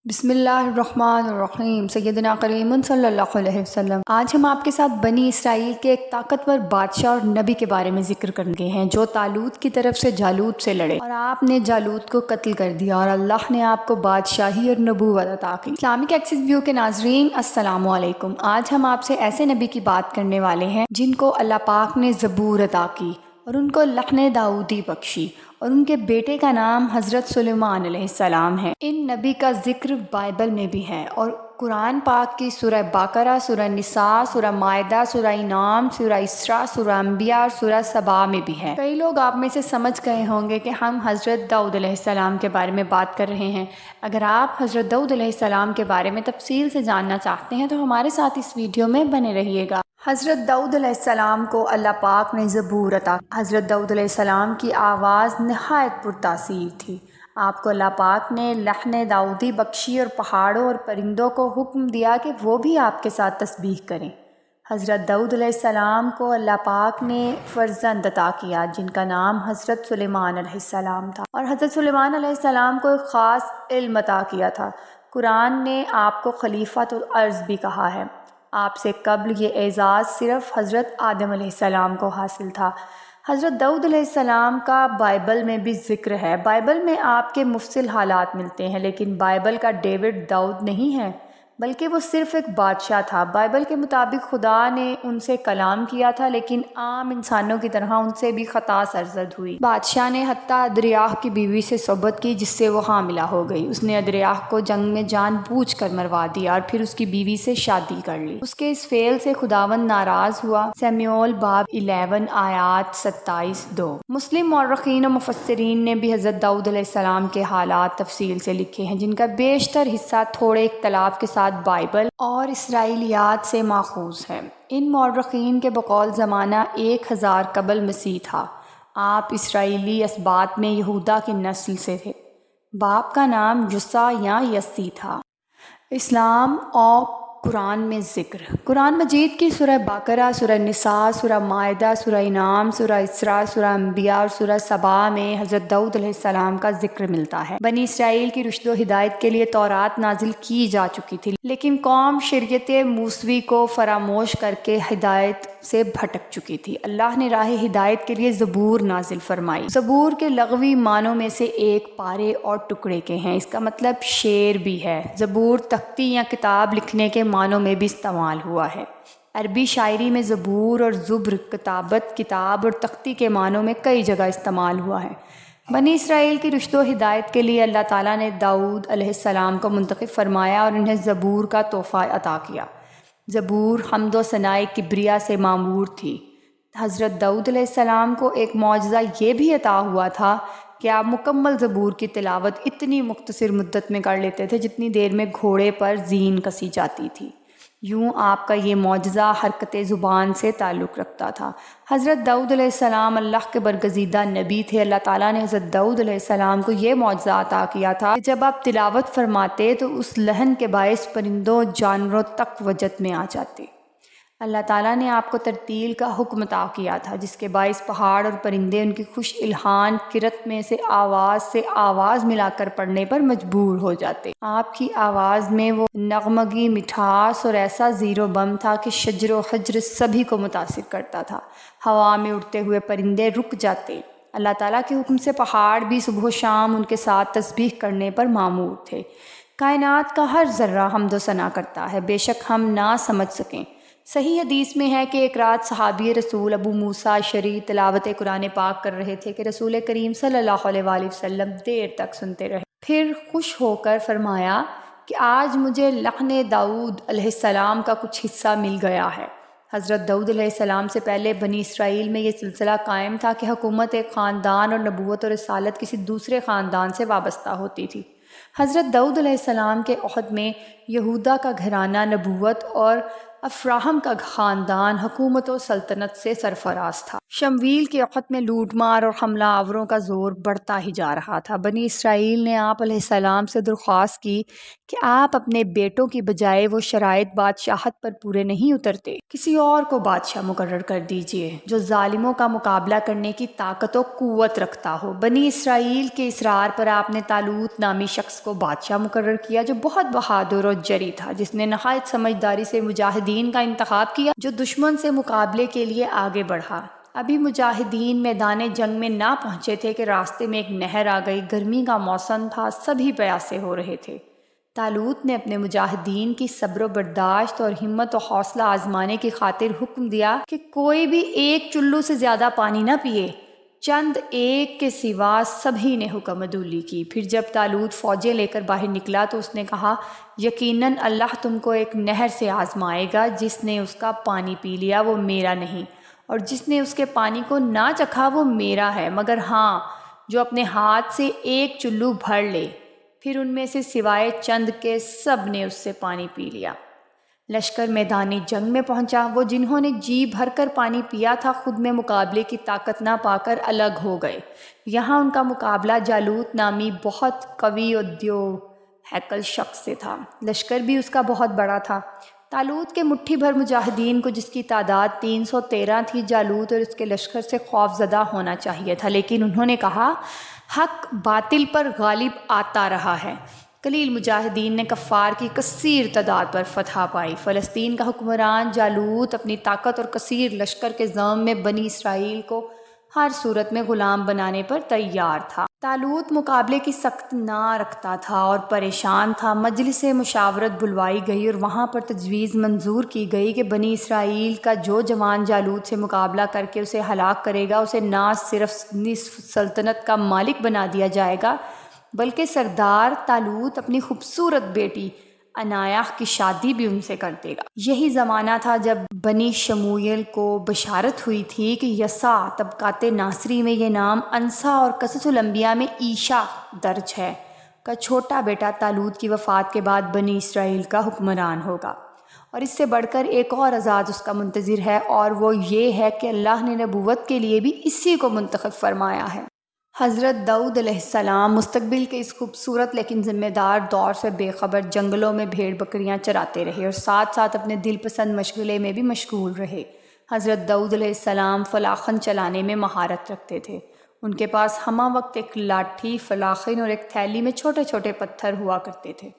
بسم اللہ الرحمن الرحیم سیدنا کریم صلی اللہ علیہ وسلم۔ آج ہم آپ کے ساتھ بنی اسرائیل کے ایک طاقتور بادشاہ اور نبی کے بارے میں ذکر کریں ہیں جو طالوت کی طرف سے جالوت سے لڑے اور آپ نے جالوت کو قتل کر دیا اور اللہ نے آپ کو بادشاہی اور نبوت عطا کی۔ اسلامک ایکسس ویو کے ناظرین السلام علیکم۔ آج ہم آپ سے ایسے نبی کی بات کرنے والے ہیں جن کو اللہ پاک نے زبور عطا کی اور ان کو لحن داؤدی بخشی اور ان کے بیٹے کا نام حضرت سلیمان علیہ السلام ہے۔ ان نبی کا ذکر بائبل میں بھی ہے اور قرآن پاک کی سورہ بقرہ، سورہ نساء، سورہ مائدہ، سورہ انعام، سورہ اسراء، سورہ انبیاء اور سورہ سبا میں بھی ہے۔ کئی لوگ آپ میں سے سمجھ گئے ہوں گے کہ ہم حضرت داؤد علیہ السلام کے بارے میں بات کر رہے ہیں۔ اگر آپ حضرت داؤد علیہ السلام کے بارے میں تفصیل سے جاننا چاہتے ہیں تو ہمارے ساتھ اس ویڈیو میں بنے رہیے گا۔ حضرت داؤد علیہ السلام کو اللہ پاک نے زبور عطا کی۔ حضرت داؤد علیہ السلام کی آواز نہایت پرتاثیر تھی۔ آپ کو اللہ پاک نے لحن داؤدی بخشی اور پہاڑوں اور پرندوں کو حکم دیا کہ وہ بھی آپ کے ساتھ تسبیح کریں۔ حضرت داؤد علیہ السلام کو اللہ پاک نے فرزند عطا کیا جن کا نام حضرت سلیمان علیہ السلام تھا، اور حضرت سلیمان علیہ السلام کو ایک خاص علم عطا کیا تھا۔ قرآن نے آپ کو خلیفۃ الارض بھی کہا ہے۔ آپ سے قبل یہ اعزاز صرف حضرت آدم علیہ السلام کو حاصل تھا۔ حضرت داؤد علیہ السلام کا بائبل میں بھی ذکر ہے۔ بائبل میں آپ کے مفصل حالات ملتے ہیں، لیکن بائبل کا ڈیوڈ داؤد نہیں ہے بلکہ وہ صرف ایک بادشاہ تھا۔ بائبل کے مطابق خدا نے ان سے کلام کیا تھا، لیکن عام انسانوں کی طرح ان سے بھی خطا سرزد ہوئی۔ بادشاہ نے حتیٰ ادریاہ کی بیوی سے صحبت کی جس سے وہ حاملہ ہو گئی۔ اس نے ادریاہ کو جنگ میں جان بوجھ کر مروا دیا اور پھر اس کی بیوی سے شادی کر لی۔ اس کے اس فعل سے خداوند ناراض ہوا۔ سمیعول باب 11 آیات 27-2۔ مسلم مورخین و مفسرین نے بھی حضرت داؤد علیہ السلام کے حالات تفصیل سے لکھے ہیں جن کا بیشتر حصہ تھوڑے اختلاف کے ساتھ بائبل اور اسرائیلیات سے ماخوذ ہے۔ ان مورخین کے بقول زمانہ 1000 قبل مسیح تھا۔ آپ اسرائیلی اسباط میں یہودا کی نسل سے تھے۔ باپ کا نام یسع یا یسی تھا۔ اسلام اور قرآن میں ذکر۔ قرآن مجید کی سورہ بقرہ، سورہ نساء، سورہ مائدہ، سورہ انعام، سورہ اسراء، سورہ انبیاء اور سورہ سبا میں حضرت داؤد علیہ السلام کا ذکر ملتا ہے۔ بنی اسرائیل کی رشد و ہدایت کے لیے تورات نازل کی جا چکی تھی، لیکن قوم شریعت موسوی کو فراموش کر کے ہدایت سے بھٹک چکی تھی۔ اللہ نے راہ ہدایت کے لیے زبور نازل فرمائی۔ زبور کے لغوی معنوں میں سے ایک پارے اور ٹکڑے کے ہیں۔ اس کا مطلب شعر بھی ہے۔ زبور تختی یا کتاب لکھنے کے معنوں میں بھی استعمال ہوا ہے۔ عربی شاعری میں زبور اور زبر کتابت، کتاب اور تختی کے معنوں میں کئی جگہ استعمال ہوا ہے۔ بنی اسرائیل کی رشد و ہدایت کے لیے اللہ تعالیٰ نے داؤد علیہ السلام کو منتخب فرمایا اور انہیں زبور کا تحفہ عطا کیا۔ زبور حمد و ثناء کبریا سے معمور تھی۔ حضرت داؤد علیہ السلام کو ایک معجزہ یہ بھی عطا ہوا تھا کہ آپ مکمل زبور کی تلاوت اتنی مختصر مدت میں کر لیتے تھے جتنی دیر میں گھوڑے پر زین کسی جاتی تھی۔ یوں آپ کا یہ معجزہ حرکت زبان سے تعلق رکھتا تھا۔ حضرت داؤد علیہ السلام اللہ کے برگزیدہ نبی تھے۔ اللہ تعالیٰ نے حضرت داؤد علیہ السلام کو یہ معجزہ عطا کیا تھا کہ جب آپ تلاوت فرماتے تو اس لحن کے باعث پرندوں جانوروں تک وجد میں آ جاتے۔ اللہ تعالیٰ نے آپ کو ترتیل کا حکم عطا کیا تھا جس کے باعث پہاڑ اور پرندے ان کی خوش الحان قرت میں سے آواز ملا کر پڑھنے پر مجبور ہو جاتے۔ آپ کی آواز میں وہ نغمگی مٹھاس اور ایسا زیر و بم تھا کہ شجر و حجر سبھی کو متاثر کرتا تھا۔ ہوا میں اڑتے ہوئے پرندے رک جاتے۔ اللہ تعالیٰ کے حکم سے پہاڑ بھی صبح و شام ان کے ساتھ تسبیح کرنے پر مامور تھے۔ کائنات کا ہر ذرہ حمد و ثنا کرتا ہے، بے شک ہم نہ سمجھ سکیں۔ صحیح حدیث میں ہے کہ ایک رات صحابی رسول ابو موسیٰ اشعری تلاوت قرآن پاک کر رہے تھے کہ رسول کریم صلی اللہ علیہ وآلہ وسلم دیر تک سنتے رہے۔ پھر خوش ہو کر فرمایا کہ آج مجھے لحن داؤد علیہ السلام کا کچھ حصہ مل گیا ہے۔ حضرت داؤد علیہ السلام سے پہلے بنی اسرائیل میں یہ سلسلہ قائم تھا کہ حکومت ایک خاندان اور نبوت اور رسالت کسی دوسرے خاندان سے وابستہ ہوتی تھی۔ حضرت داؤد علیہ السلام کے عہد میں یہودا کا گھرانہ نبوت اور افراہم کا خاندان حکومت و سلطنت سے سرفراز تھا۔ شمویل کے عہد میں لوٹ مار اور حملہ آوروں کا زور بڑھتا ہی جا رہا تھا۔ بنی اسرائیل نے آپ علیہ السلام سے درخواست کی کہ آپ اپنے بیٹوں کی بجائے وہ شرائط بادشاہت پر پورے نہیں اترتے کسی اور کو بادشاہ مقرر کر دیجئے جو ظالموں کا مقابلہ کرنے کی طاقت و قوت رکھتا ہو۔ بنی اسرائیل کے اصرار پر آپ نے طالوت نامی شخص کو بادشاہ مقرر کیا جو بہت بہادر اور جری تھا، جس نے نہایت سمجھداری سے مجاہدین کا انتخاب کیا جو دشمن سے مقابلے کے لیے آگے بڑھا۔ ابھی مجاہدین میدان جنگ میں نہ پہنچے تھے کہ راستے میں ایک نہر آ گئی۔ گرمی کا موسم تھا، سبھی پیاسے ہو رہے تھے۔ طالوت نے اپنے مجاہدین کی صبر و برداشت اور ہمت و حوصلہ آزمانے کی خاطر حکم دیا کہ کوئی بھی ایک چلو سے زیادہ پانی نہ پیے۔ چند ایک کے سوا سبھی نے حکم عدولی کی۔ پھر جب طالوت فوجیں لے کر باہر نکلا تو اس نے کہا، یقیناً اللہ تم کو ایک نہر سے آزمائے گا، جس نے اس کا پانی پی لیا وہ میرا نہیں، اور جس نے اس کے پانی کو نہ چکھا وہ میرا ہے، مگر ہاں جو اپنے ہاتھ سے ایک چلو بھر لے۔ پھر ان میں سے سوائے چند کے سب نے اس سے پانی پی لیا۔ لشکر میدانی جنگ میں پہنچا۔ وہ جنہوں نے جی بھر کر پانی پیا تھا خود میں مقابلے کی طاقت نہ پا کر الگ ہو گئے۔ یہاں ان کا مقابلہ جالوت نامی بہت قوی و دیو ہیکل شخص سے تھا۔ لشکر بھی اس کا بہت بڑا تھا۔ طالوت کے مٹھی بھر مجاہدین کو، جس کی تعداد 313 تھی، جالوت اور اس کے لشکر سے خوف زدہ ہونا چاہیے تھا، لیکن انہوں نے کہا، حق باطل پر غالب آتا رہا ہے۔ قلیل مجاہدین نے کفار کی کثیر تعداد پر فتح پائی۔ فلسطین کا حکمران جالوت اپنی طاقت اور کثیر لشکر کے ضم میں بنی اسرائیل کو ہر صورت میں غلام بنانے پر تیار تھا۔ طالوت مقابلے کی سخت نہ رکھتا تھا اور پریشان تھا۔ مجلس مشاورت بلوائی گئی اور وہاں پر تجویز منظور کی گئی کہ بنی اسرائیل کا جو جوان جالوت سے مقابلہ کر کے اسے ہلاک کرے گا، اسے نہ صرف نصف سلطنت کا مالک بنا دیا جائے گا، بلکہ سردار طالوت اپنی خوبصورت بیٹی عنایہ کی شادی بھی ان سے کر دے گا۔ یہی زمانہ تھا جب بنی شموئیل کو بشارت ہوئی تھی کہ یسع طبقات ناصری میں یہ نام انسا اور قصص الانبیاء میں عیشع درج ہے کا چھوٹا بیٹا طالوت کی وفات کے بعد بنی اسرائیل کا حکمران ہوگا، اور اس سے بڑھ کر ایک اور اعزاز اس کا منتظر ہے، اور وہ یہ ہے کہ اللہ نے نبوت کے لیے بھی اسی کو منتخب فرمایا ہے۔ حضرت داؤد علیہ السلام مستقبل کے اس خوبصورت لیکن ذمہ دار دور سے بے خبر جنگلوں میں بھیڑ بکریاں چراتے رہے اور ساتھ ساتھ اپنے دل پسند مشغلے میں بھی مشغول رہے۔ حضرت داؤد علیہ السلام فلاخن چلانے میں مہارت رکھتے تھے۔ ان کے پاس ہمہ وقت ایک لاٹھی، فلاخن اور ایک تھیلی میں چھوٹے چھوٹے پتھر ہوا کرتے تھے۔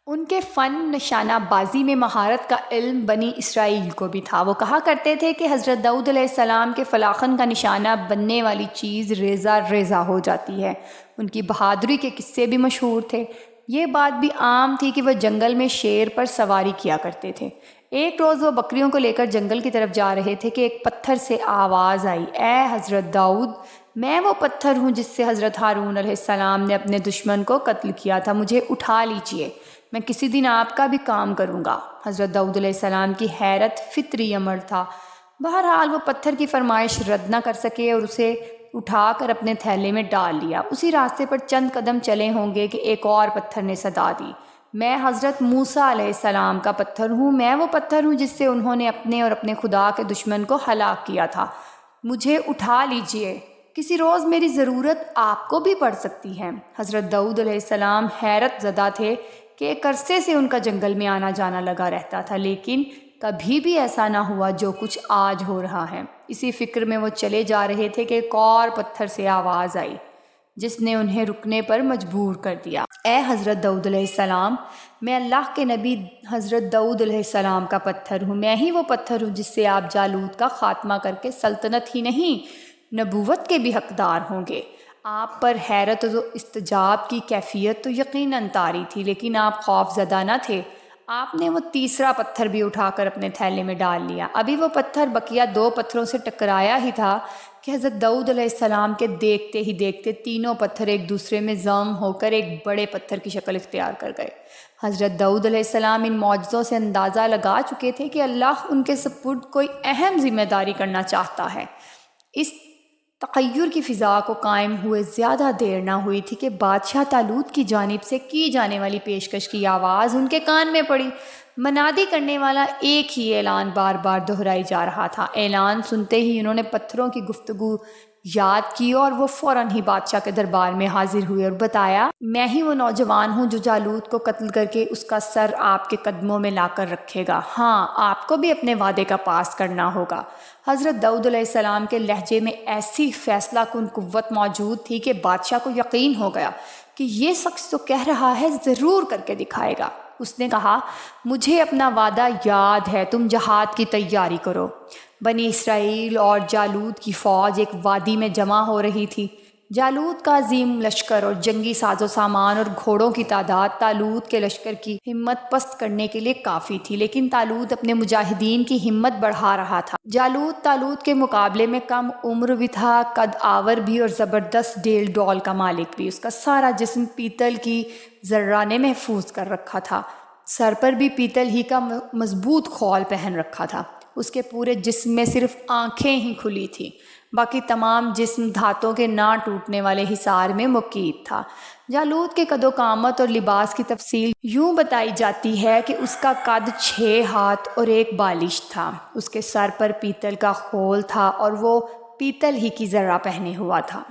ان کے فن نشانہ بازی میں مہارت کا علم بنی اسرائیل کو بھی تھا۔ وہ کہا کرتے تھے کہ حضرت داؤد علیہ السلام کے فلاخن کا نشانہ بننے والی چیز ریزہ ریزہ ہو جاتی ہے۔ ان کی بہادری کے قصے بھی مشہور تھے۔ یہ بات بھی عام تھی کہ وہ جنگل میں شیر پر سواری کیا کرتے تھے۔ ایک روز وہ بکریوں کو لے کر جنگل کی طرف جا رہے تھے کہ ایک پتھر سے آواز آئی، اے حضرت داؤد، میں وہ پتھر ہوں جس سے حضرت ہارون علیہ السلام نے اپنے دشمن کو قتل کیا تھا، مجھے اٹھا لیجئے، میں کسی دن آپ کا بھی کام کروں گا۔ حضرت داؤد علیہ السلام کی حیرت فطری امر تھا۔ بہرحال وہ پتھر کی فرمائش رد نہ کر سکے اور اسے اٹھا کر اپنے تھیلے میں ڈال لیا۔ اسی راستے پر چند قدم چلے ہوں گے کہ ایک اور پتھر نے صدا دی، میں حضرت موسیٰ علیہ السلام کا پتھر ہوں، میں وہ پتھر ہوں جس سے انہوں نے اپنے اور اپنے خدا کے دشمن کو ہلاک کیا تھا، مجھے اٹھا لیجئے، کسی روز میری ضرورت آپ کو بھی پڑ سکتی ہے۔ حضرت داؤد علیہ السلام حیرت زدہ تھے کہ ایک عرصے سے ان کا جنگل میں آنا جانا لگا رہتا تھا، لیکن کبھی بھی ایسا نہ ہوا جو کچھ آج ہو رہا ہے۔ اسی فکر میں وہ چلے جا رہے تھے کہ ایک اور پتھر سے آواز آئی جس نے انہیں رکنے پر مجبور کر دیا، اے حضرت داؤد علیہ السلام، میں اللہ کے نبی حضرت داؤد علیہ السلام کا پتھر ہوں، میں ہی وہ پتھر ہوں جس سے آپ جالوت کا خاتمہ کر کے سلطنت ہی نہیں نبوت کے بھی حقدار ہوں گے۔ آپ پر حیرت و استجاب کی کیفیت تو یقیناً طاری تھی، لیکن آپ خوف زدہ نہ تھے۔ آپ نے وہ تیسرا پتھر بھی اٹھا کر اپنے تھیلے میں ڈال لیا۔ ابھی وہ پتھر بقیہ دو پتھروں سے ٹکرایا ہی تھا کہ حضرت داؤد علیہ السلام کے دیکھتے ہی دیکھتے تینوں پتھر ایک دوسرے میں ضم ہو کر ایک بڑے پتھر کی شکل اختیار کر گئے۔ حضرت داؤد علیہ السلام ان معجزوں سے اندازہ لگا چکے تھے کہ اللہ ان کے سپرد کوئی اہم ذمہ داری کرنا چاہتا ہے۔ اس تغیر کی فضا کو قائم ہوئے زیادہ دیر نہ ہوئی تھی کہ بادشاہ طالوت کی جانب سے کی جانے والی پیشکش کی آواز ان کے کان میں پڑی۔ منادی کرنے والا ایک ہی اعلان بار بار دہرائی جا رہا تھا۔ اعلان سنتے ہی انہوں نے پتھروں کی گفتگو یاد کی اور وہ فوراً ہی بادشاہ کے دربار میں حاضر ہوئے اور بتایا، میں ہی وہ نوجوان ہوں جو جالوت کو قتل کر کے اس کا سر آپ کے قدموں میں لا کر رکھے گا۔ ہاں، آپ کو بھی اپنے وعدے کا پاس کرنا ہوگا۔ حضرت داؤد علیہ السلام کے لہجے میں ایسی فیصلہ کن قوت موجود تھی کہ بادشاہ کو یقین ہو گیا کہ یہ شخص جو کہہ رہا ہے ضرور کر کے دکھائے گا۔ اس نے کہا، مجھے اپنا وعدہ یاد ہے، تم جہاد کی تیاری کرو۔ بنی اسرائیل اور جالوت کی فوج ایک وادی میں جمع ہو رہی تھی۔ جالوت کا عظیم لشکر اور جنگی ساز و سامان اور گھوڑوں کی تعداد طالوت کے لشکر کی ہمت پست کرنے کے لیے کافی تھی، لیکن طالوت اپنے مجاہدین کی ہمت بڑھا رہا تھا۔ جالوت طالوت کے مقابلے میں کم عمر بھی تھا، قد آور بھی اور زبردست ڈیل ڈول کا مالک بھی۔ اس کا سارا جسم پیتل کی ذرہ نے محفوظ کر رکھا تھا، سر پر بھی پیتل ہی کا مضبوط خول پہن رکھا تھا۔ اس کے پورے جسم میں صرف آنکھیں ہی کھلی تھیں، باقی تمام جسم دھاتوں کے نہ ٹوٹنے والے حصار میں مقید تھا۔ جالوت کے قد و قامت اور لباس کی تفصیل یوں بتائی جاتی ہے کہ اس کا قد 6 ہاتھ اور 1 بالش تھا، اس کے سر پر پیتل کا خول تھا اور وہ پیتل ہی کی ذرہ پہنے ہوا تھا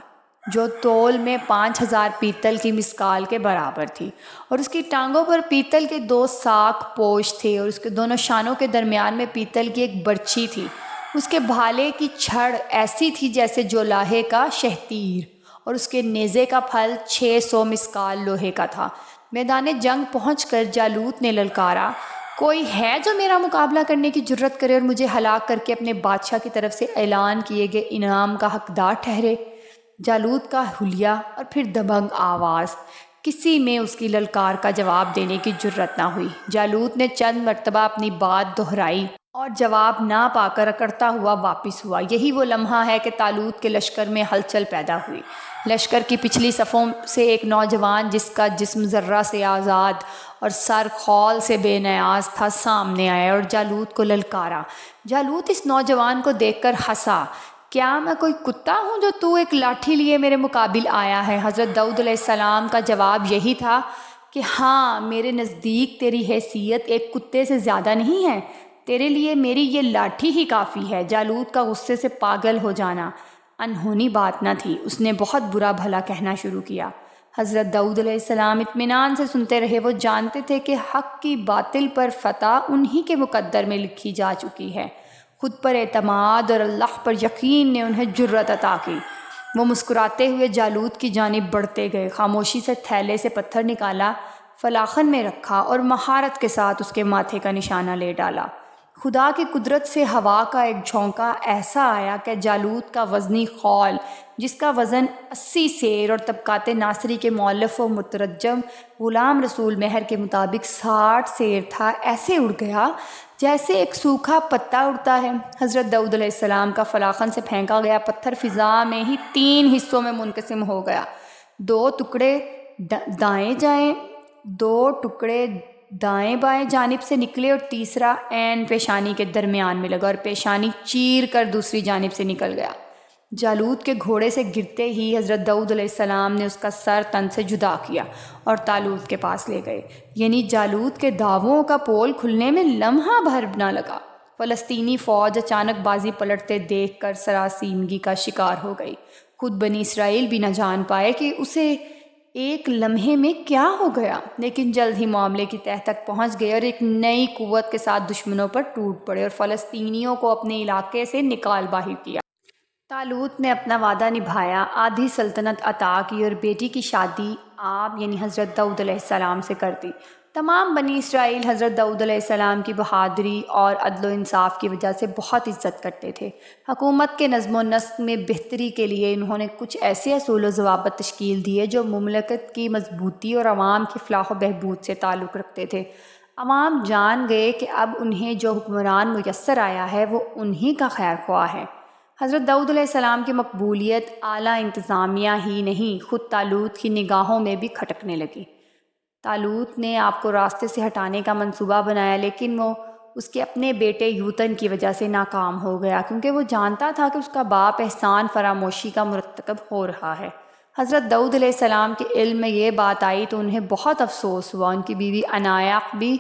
جو تول میں 5000 پیتل کی مسکال کے برابر تھی، اور اس کی ٹانگوں پر پیتل کے 2 ساک پوش تھے اور اس کے دونوں شانوں کے درمیان میں پیتل کی ایک برچھی تھی۔ اس کے بھالے کی چھڑ ایسی تھی جیسے جولاہے کا شہتیر، اور اس کے نیزے کا پھل 600 مسکال لوہے کا تھا۔ میدان جنگ پہنچ کر جالوت نے للکارا، کوئی ہے جو میرا مقابلہ کرنے کی جرت کرے اور مجھے ہلاک کر کے اپنے بادشاہ کی طرف سے اعلان کیے گئے انعام کا حقدار ٹھہرے؟ جالوت کا حلیہ اور پھر دبنگ آواز، کسی میں اس کی للکار کا جواب دینے کی جرت نہ ہوئی۔ جالوت نے چند مرتبہ اپنی بات دہرائی اور جواب نہ پا کر اکڑتا ہوا واپس ہوا۔ یہی وہ لمحہ ہے کہ طالوت کے لشکر میں ہلچل پیدا ہوئی۔ لشکر کی پچھلی صفوں سے ایک نوجوان جس کا جسم ذرہ سے آزاد اور سر خول سے بے نیاز تھا سامنے آیا اور جالوت کو للکارا۔ جالوت اس نوجوان کو دیکھ کر ہنسا، کیا میں کوئی کتا ہوں جو تو ایک لاٹھی لیے میرے مقابل آیا ہے؟ حضرت داؤد علیہ السلام کا جواب یہی تھا کہ ہاں، میرے نزدیک تیری حیثیت ایک کتے سے زیادہ نہیں ہے، تیرے لیے میری یہ لاٹھی ہی کافی ہے۔ جالوت کا غصے سے پاگل ہو جانا انہونی بات نہ تھی، اس نے بہت برا بھلا کہنا شروع کیا۔ حضرت داؤد علیہ السلام اطمینان سے سنتے رہے۔ وہ جانتے تھے کہ حق کی باطل پر فتح انہی کے مقدر میں لکھی جا چکی ہے۔ خود پر اعتماد اور اللہ پر یقین نے انہیں جرأت عطا کی۔ وہ مسکراتے ہوئے جالوت کی جانب بڑھتے گئے، خاموشی سے تھیلے سے پتھر نکالا، فلاخن میں رکھا اور مہارت کے ساتھ اس کے ماتھے کا نشانہ لے ڈالا۔ خدا کی قدرت سے ہوا کا ایک جھونکا ایسا آیا کہ جالوت کا وزنی خول، جس کا وزن 80 سیر اور طبقات ناصری کے مؤلف و مترجم غلام رسول مہر کے مطابق 60 سیر تھا، ایسے اڑ گیا جیسے ایک سوکھا پتا اڑتا ہے۔ حضرت داؤد علیہ السلام کا فلاخن سے پھینکا گیا پتھر فضا میں ہی 3 حصوں میں منقسم ہو گیا، 2 ٹکڑے دائیں بائیں جانب سے نکلے اور تیسرا عین پیشانی کے درمیان میں لگا اور پیشانی چیر کر دوسری جانب سے نکل گیا۔ جالوت کے گھوڑے سے گرتے ہی حضرت داؤد علیہ السلام نے اس کا سر تن سے جدا کیا اور طالوت کے پاس لے گئے۔ یعنی جالوت کے داووں کا پول کھلنے میں لمحہ بھر نہ لگا۔ فلسطینی فوج اچانک بازی پلٹتے دیکھ کر سراسیمگی کا شکار ہو گئی۔ خود بنی اسرائیل بھی نہ جان پائے کہ اسے ایک لمحے میں کیا ہو گیا، لیکن جلد ہی معاملے کی تہہ تک پہنچ گئے اور ایک نئی قوت کے ساتھ دشمنوں پر ٹوٹ پڑے اور فلسطینیوں کو اپنے علاقے سے نکال باہر کیا۔ طالوت نے اپنا وعدہ نبھایا، آدھی سلطنت عطا کی اور بیٹی کی شادی آپ یعنی حضرت داؤد علیہ السلام سے کر دی۔ تمام بنی اسرائیل حضرت داؤد علیہ السلام کی بہادری اور عدل و انصاف کی وجہ سے بہت عزت کرتے تھے۔ حکومت کے نظم و نسق میں بہتری کے لیے انہوں نے کچھ ایسے اصول و ضوابط تشکیل دیے جو مملکت کی مضبوطی اور عوام کی فلاح و بہبود سے تعلق رکھتے تھے۔ عوام جان گئے کہ اب انہیں جو حکمران میسر آیا ہے وہ انہی کا خیر خواہ ہے۔ حضرت داؤد علیہ السلام کی مقبولیت اعلیٰ انتظامیہ ہی نہیں، خود طالوت کی نگاہوں میں بھی کھٹکنے لگی۔ طالوت نے آپ کو راستے سے ہٹانے کا منصوبہ بنایا، لیکن وہ اس کے اپنے بیٹے یوتن کی وجہ سے ناکام ہو گیا، کیونکہ وہ جانتا تھا کہ اس کا باپ احسان فراموشی کا مرتکب ہو رہا ہے۔ حضرت داؤد علیہ السلام کے علم میں یہ بات آئی تو انہیں بہت افسوس ہوا۔ ان کی بیوی عنایا بھی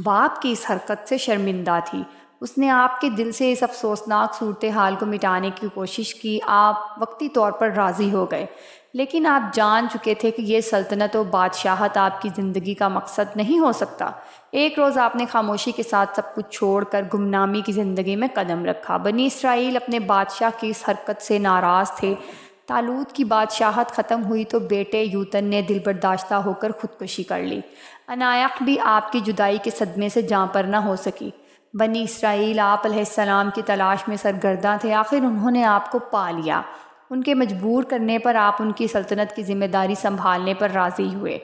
باپ کی اس حرکت سے شرمندہ تھی۔ اس نے آپ کے دل سے اس افسوسناک صورتحال کو مٹانے کی کوشش کی۔ آپ وقتی طور پر راضی ہو گئے، لیکن آپ جان چکے تھے کہ یہ سلطنت و بادشاہت آپ کی زندگی کا مقصد نہیں ہو سکتا۔ ایک روز آپ نے خاموشی کے ساتھ سب کچھ چھوڑ کر گمنامی کی زندگی میں قدم رکھا۔ بنی اسرائیل اپنے بادشاہ کی اس حرکت سے ناراض تھے۔ طالوت کی بادشاہت ختم ہوئی تو بیٹے یوتن نے دل برداشتہ ہو کر خودکشی کر لی۔ عنایخ بھی آپ کی جدائی کے صدمے سے جاں پر نہ ہو سکی۔ بنی اسرائیل آپ علیہ السلام کی تلاش میں سرگرداں تھے۔ آخر انہوں نے آپ کو پا لیا۔ ان کے مجبور کرنے پر آپ ان کی سلطنت کی ذمہ داری سنبھالنے پر راضی ہوئے۔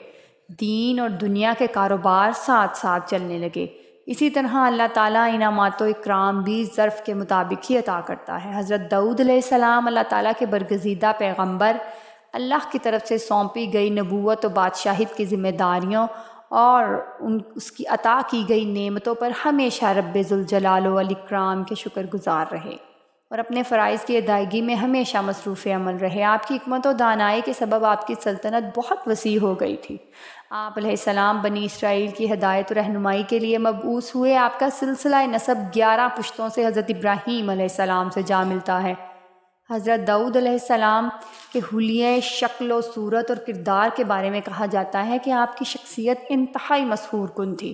دین اور دنیا کے کاروبار ساتھ ساتھ چلنے لگے۔ اسی طرح اللہ تعالیٰ انعامات و اکرام بھی ظرف کے مطابق ہی عطا کرتا ہے۔ حضرت داؤد علیہ السلام اللہ تعالیٰ کے برگزیدہ پیغمبر، اللہ کی طرف سے سونپی گئی نبوت و بادشاہت کی ذمہ داریوں اور اس کی عطا کی گئی نعمتوں پر ہمیشہ رب ذوالجلال والاکرام کے شکر گزار رہے اور اپنے فرائض کی ادائیگی میں ہمیشہ مصروف عمل رہے۔ آپ کی حکمت و دانائی کے سبب آپ کی سلطنت بہت وسیع ہو گئی تھی۔ آپ علیہ السلام بنی اسرائیل کی ہدایت و رہنمائی کے لیے مبعوث ہوئے۔ آپ کا سلسلہ نسب 11 پشتوں سے حضرت ابراہیم علیہ السلام سے جا ملتا ہے۔ حضرت داؤد علیہ السلام کے حلیے شکل و صورت اور کردار کے بارے میں کہا جاتا ہے کہ آپ کی شخصیت انتہائی مسحور کن تھی۔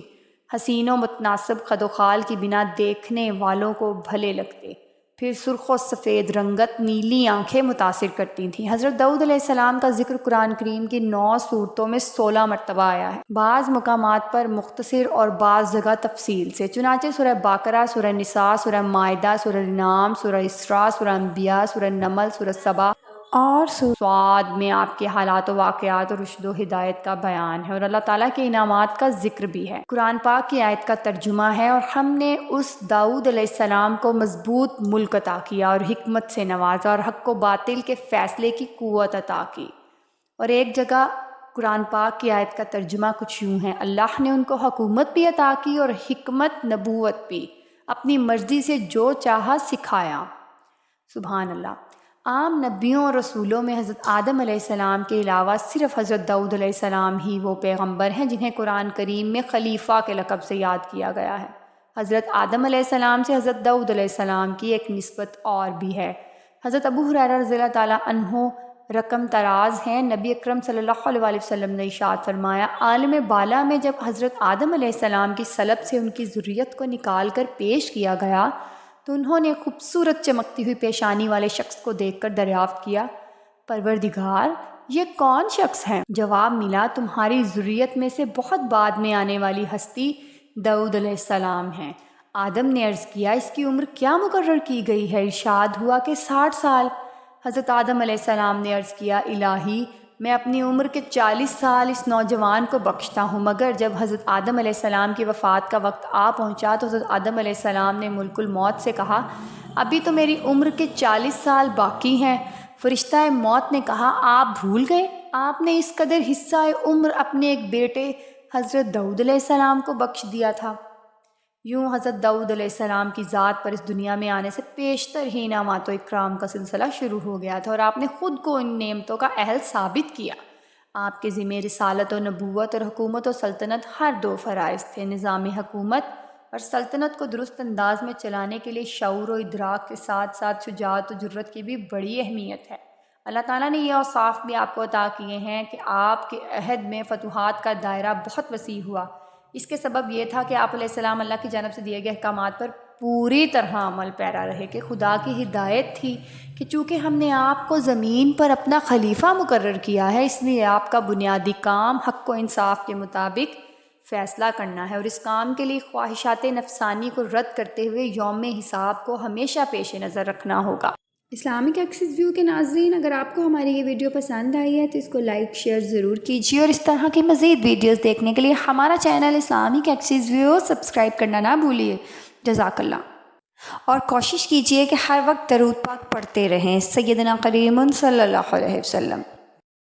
حسین و متناسب قد و خال کی بنا دیکھنے والوں کو بھلے لگتے، پھر سرخ و سفید رنگت نیلی آنکھیں متاثر کرتی تھیں۔ حضرت داؤد علیہ السلام کا ذکر قرآن کریم کی 9 سورتوں میں 16 مرتبہ آیا ہے، بعض مقامات پر مختصر اور بعض جگہ تفصیل سے۔ چنانچہ سورہ بقرہ، سورہ نساء، سورہ مائدہ، سورہ انعام، سورہ اسراء، سورہ انبیاء، سورہ نمل، سورہ سبا اور سورہ صاد میں آپ کے حالات و واقعات اور رشد و ہدایت کا بیان ہے اور اللہ تعالیٰ کے انعامات کا ذکر بھی ہے۔ قرآن پاک کی آیت کا ترجمہ ہے، اور ہم نے اس داؤد علیہ السلام کو مضبوط ملک عطا کیا اور حکمت سے نوازا اور حق و باطل کے فیصلے کی قوت عطا کی۔ اور ایک جگہ قرآن پاک کی آیت کا ترجمہ کچھ یوں ہے: اللہ نے ان کو حکومت بھی عطا کی اور حکمت نبوت بھی، اپنی مرضی سے جو چاہا سکھایا۔ سبحان اللہ۔ عام نبیوں اور رسولوں میں حضرت آدم علیہ السلام کے علاوہ صرف حضرت داؤد علیہ السلام ہی وہ پیغمبر ہیں جنہیں قرآن کریم میں خلیفہ کے لقب سے یاد کیا گیا ہے۔ حضرت آدم علیہ السلام سے حضرت داؤد علیہ السلام کی ایک نسبت اور بھی ہے۔ حضرت ابو ہریرہ رضی اللہ تعالیٰ عنہ رقم تراز ہیں۔ نبی اکرم صلی اللہ علیہ وسلم نے ارشاد فرمایا، عالم بالا میں جب حضرت آدم علیہ السلام کی سلب سے ان کی ذریت کو نکال کر پیش کیا گیا تو انہوں نے خوبصورت چمکتی ہوئی پیشانی والے شخص کو دیکھ کر دریافت کیا، پروردگار یہ کون شخص ہے؟ جواب ملا، تمہاری ذریت میں سے بہت بعد میں آنے والی ہستی داؤد علیہ السلام ہیں۔ آدم نے عرض کیا، اس کی عمر کیا مقرر کی گئی ہے؟ ارشاد ہوا کہ 60 سال۔ حضرت آدم علیہ السلام نے عرض کیا، الہی میں اپنی عمر کے 40 سال اس نوجوان کو بخشتا ہوں۔ مگر جب حضرت آدم علیہ السلام کی وفات کا وقت آ پہنچا تو حضرت آدم علیہ السلام نے ملک الموت سے کہا، ابھی تو میری عمر کے 40 سال باقی ہیں۔ فرشتہ موت نے کہا، آپ بھول گئے، آپ نے اس قدر حصہ عمر اپنے ایک بیٹے حضرت داؤد علیہ السلام کو بخش دیا تھا۔ یوں حضرت داؤد علیہ السلام کی ذات پر اس دنیا میں آنے سے پیشتر ہی انعامات و اکرام کا سلسلہ شروع ہو گیا تھا اور آپ نے خود کو ان نعمتوں کا اہل ثابت کیا۔ آپ کے ذمہ رسالت و نبوت اور حکومت و سلطنت ہر 2 فرائض تھے۔ نظام حکومت اور سلطنت کو درست انداز میں چلانے کے لیے شعور و ادراک کے ساتھ ساتھ شجاعت و جرأت کی بھی بڑی اہمیت ہے۔ اللہ تعالیٰ نے یہ اوصاف بھی آپ کو عطا کیے ہیں کہ آپ کے عہد میں فتوحات کا دائرہ بہت وسیع ہوا۔ اس کے سبب یہ تھا کہ آپ علیہ السلام اللہ کی جانب سے دیے گئے احکامات پر پوری طرح عمل پیرا رہے، کہ خدا کی ہدایت تھی کہ چونکہ ہم نے آپ کو زمین پر اپنا خلیفہ مقرر کیا ہے، اس لیے آپ کا بنیادی کام حق و انصاف کے مطابق فیصلہ کرنا ہے اور اس کام کے لیے خواہشات نفسانی کو رد کرتے ہوئے یوم حساب کو ہمیشہ پیش نظر رکھنا ہوگا۔ اسلامک ایکسس ویو کے ناظرین، اگر آپ کو ہماری یہ ویڈیو پسند آئی ہے تو اس کو لائک شیئر ضرور کیجیے اور اس طرح کی مزید ویڈیوز دیکھنے کے لیے ہمارا channel Islamic Access View subscribe کرنا نہ بھولیے۔ جزاک اللہ۔ اور کوشش کیجیے کہ ہر وقت درود پاک پڑھتے رہیں۔ سیدنا کریم صلی اللہ علیہ وسلم۔